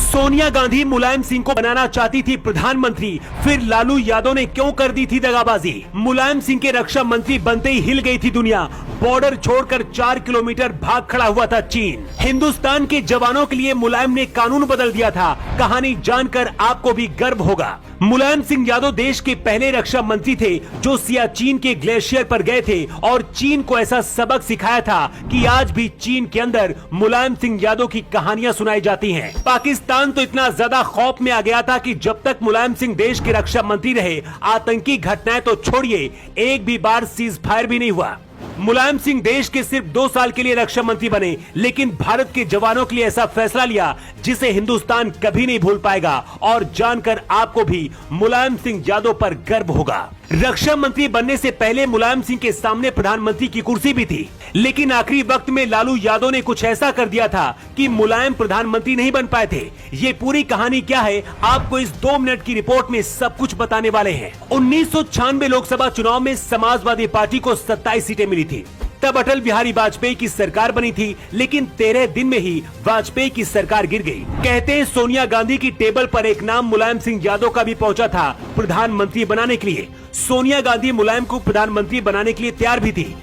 सोनिया गांधी मुलायम सिंह को बनाना चाहती थी प्रधानमंत्री, फिर लालू यादव ने क्यों कर दी थी दगाबाजी। मुलायम सिंह के रक्षा मंत्री बनते ही हिल गई थी दुनिया। बॉर्डर छोड़कर 4 किलोमीटर भाग खड़ा हुआ था चीन। हिंदुस्तान के जवानों के लिए मुलायम ने कानून बदल दिया था। कहानी जानकर आपको भी गर्व होगा। मुलायम सिंह यादव देश के पहले रक्षा मंत्री थे जो सियाचिन के ग्लेशियर पर गए थे और चीन को ऐसा सबक सिखाया था कि आज भी चीन के अंदर मुलायम सिंह यादव की कहानियां सुनाई जाती हैं। पाकिस्तान तो इतना ज्यादा खौफ में आ गया था कि जब तक मुलायम सिंह देश के रक्षा मंत्री रहे, आतंकी घटनाएं तो छोड़िए, एक भी बार सीज फायर भी नहीं हुआ। मुलायम सिंह देश के सिर्फ 2 साल के लिए रक्षा मंत्री बने, लेकिन भारत के जवानों के लिए ऐसा फैसला लिया जिसे हिंदुस्तान कभी नहीं भूल पाएगा और जानकर आपको भी मुलायम सिंह यादव पर गर्व होगा। रक्षा मंत्री बनने से पहले मुलायम सिंह के सामने प्रधानमंत्री की कुर्सी भी थी, लेकिन आखिरी वक्त में लालू यादव ने कुछ ऐसा कर दिया था कि मुलायम प्रधानमंत्री नहीं बन पाए थे। ये पूरी कहानी क्या है, आपको इस 2 मिनट की रिपोर्ट में सब कुछ बताने वाले हैं। 1996 लोकसभा चुनाव में समाजवादी पार्टी को 27 सीटें मिली थी। तब अटल बिहारी वाजपेयी की सरकार बनी थी, लेकिन 13 दिन में ही वाजपेयी की सरकार गिर गई। कहते हैं सोनिया गांधी की टेबल पर एक नाम मुलायम सिंह यादव का भी पहुंचा था प्रधानमंत्री बनाने के लिए। सोनिया गांधी मुलायम को प्रधानमंत्री बनाने के लिए तैयार भी थी,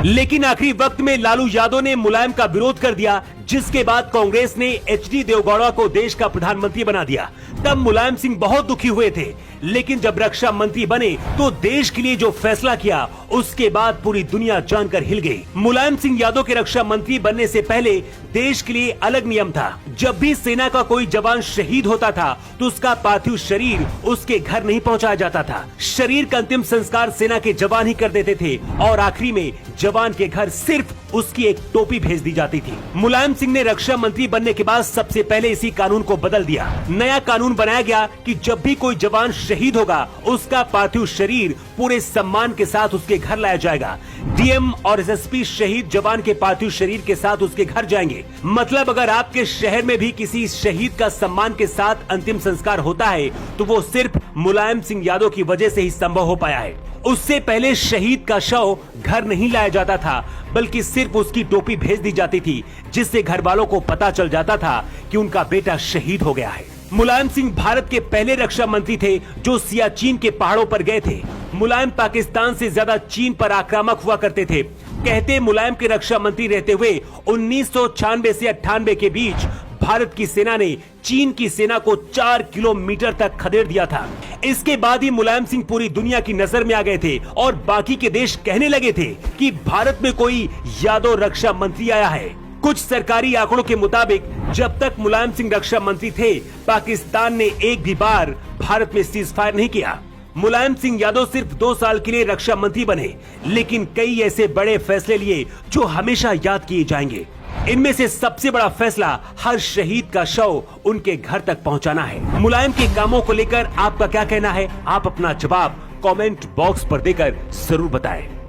लेकिन आखिरी वक्त में लालू यादव ने मुलायम का विरोध कर दिया, जिसके बाद कांग्रेस ने एचडी देवगौड़ा को देश का प्रधानमंत्री बना दिया। तब मुलायम सिंह बहुत दुखी हुए थे, लेकिन जब रक्षा मंत्री बने तो देश के लिए जो फैसला किया उसके बाद पूरी दुनिया जानकर हिल गई। मुलायम सिंह यादव के रक्षा मंत्री बनने से पहले देश के लिए अलग नियम था। जब भी सेना का कोई जवान शहीद होता था तो उसका पार्थिव शरीर उसके घर नहीं पहुंचाया जाता था। शरीर का अंतिम संस्कार सेना के जवान ही कर देते थे और आखिरी में जवान के घर सिर्फ उसकी एक टोपी भेज दी जाती थी। मुलायम सिंह ने रक्षा मंत्री बनने के बाद सबसे पहले इसी कानून को बदल दिया। नया कानून बनाया गया कि जब भी कोई जवान शहीद होगा उसका पार्थिव शरीर पूरे सम्मान के साथ उसके घर लाया जाएगा। डीएम और एसएसपी शहीद जवान के पार्थिव शरीर के साथ उसके घर जाएंगे। मतलब अगर आपके शहर में भी किसी शहीद का सम्मान के साथ अंतिम संस्कार होता है तो वो सिर्फ मुलायम सिंह यादव की वजह से ही संभव हो पाया है। उससे पहले शहीद का शव घर नहीं लाया जाता था, बल्कि सिर्फ उसकी टोपी भेज दी जाती थी, जिससे घर वालों को पता चल जाता था कि उनका बेटा शहीद हो गया है। मुलायम सिंह भारत के पहले रक्षा मंत्री थे जो सियाचिन के पहाड़ों पर गए थे। मुलायम पाकिस्तान से ज्यादा चीन पर आक्रामक हुआ करते थे। कहते मुलायम के रक्षा मंत्री रहते हुए 1996 से 98 के बीच भारत की सेना ने चीन की सेना को 4 किलोमीटर तक खदेड़ दिया था। इसके बाद ही मुलायम सिंह पूरी दुनिया की नजर में आ गए थे और बाकी के देश कहने लगे थे कि भारत में कोई यादव रक्षा मंत्री आया है। कुछ सरकारी आंकड़ों के मुताबिक जब तक मुलायम सिंह रक्षा मंत्री थे, पाकिस्तान ने एक भी बार भारत में सीज फायर नहीं किया। मुलायम सिंह यादव सिर्फ 2 साल के लिए रक्षा मंत्री बने, लेकिन कई ऐसे बड़े फैसले लिए जो हमेशा याद किए जाएंगे। इनमें से सबसे बड़ा फैसला हर शहीद का शव उनके घर तक पहुंचाना है। मुलायम के कामों को लेकर आपका क्या कहना है? आप अपना जवाब कमेंट बॉक्स पर देकर जरूर बताएं।